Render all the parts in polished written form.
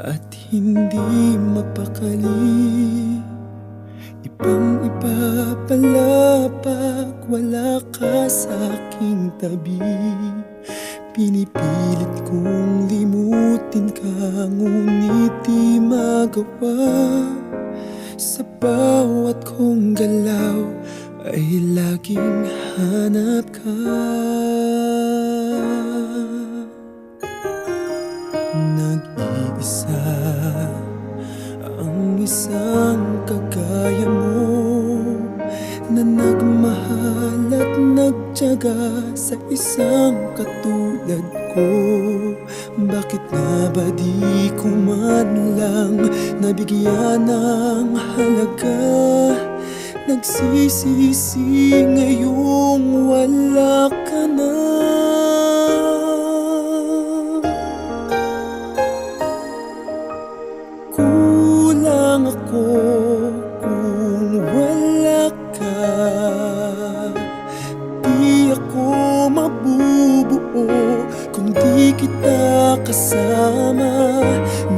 at hindi mapakali. Ibang-iba pala pag wala ka sa aking tabi. Pinipilit kong limutin ka, ngunit di magawa. Sa bawat kong galaw ay laging hanap ka. Nag-iisa ang isang kagaya mo, na nagmahal at nagtiyaga sa isang katulad ko. Bakit nga ba di ko man lang nabigyan ng halaga? Nagsisisi ngayong wala ka na. Kulang ako kung wala ka. Di ako mabubuo kung di kita kasama.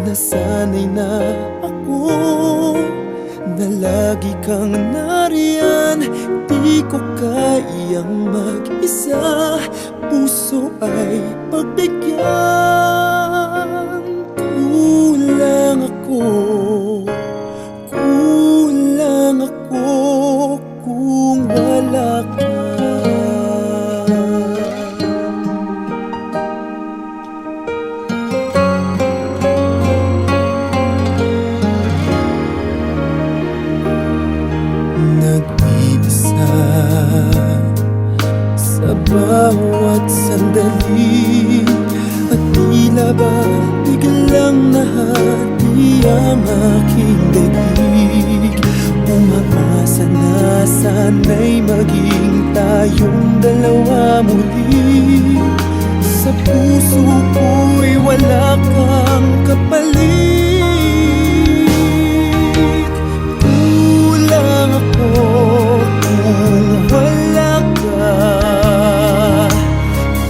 Nasanay na ako na lagi kang nariyan. Di ko kayang mag-isa, puso ay pagbigyan. Kulang ako, kulang ako kung wala ka. Nag-iisa sa bawat sandali, at tila ba biglang nahati ang aking daig. Umaasa na sana'y maging tayong dalawa muli. Sa puso ko'y wala kang kapalit. Kulang ako kung wala ka.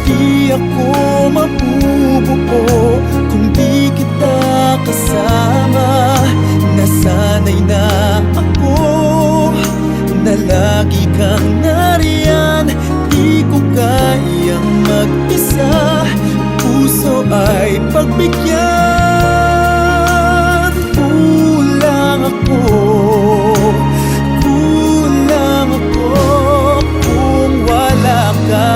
Di ako mabubuo kung di kita kasama. Nasanay na ako na lagi kang nariyan. Di ko kayang mag-isa, puso ay pagbigyan. Kulang ako, kulang ako kung wala ka.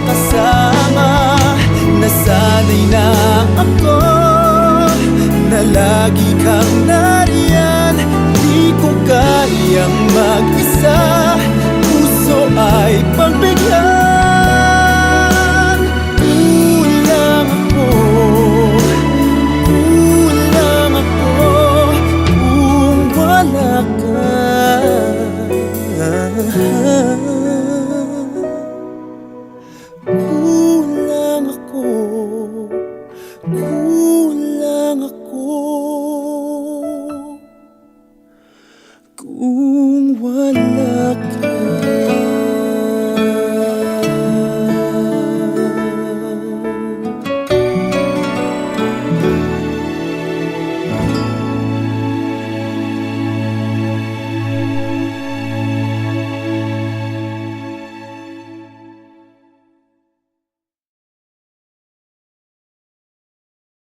Kasama, nasanay na ako na lagi kang nariyan. Di ko kayang mag-isa, puso ay pagbigyan. Kulang ako, kulang ako kung wala ka. Kulang ako, kulang ako kung wala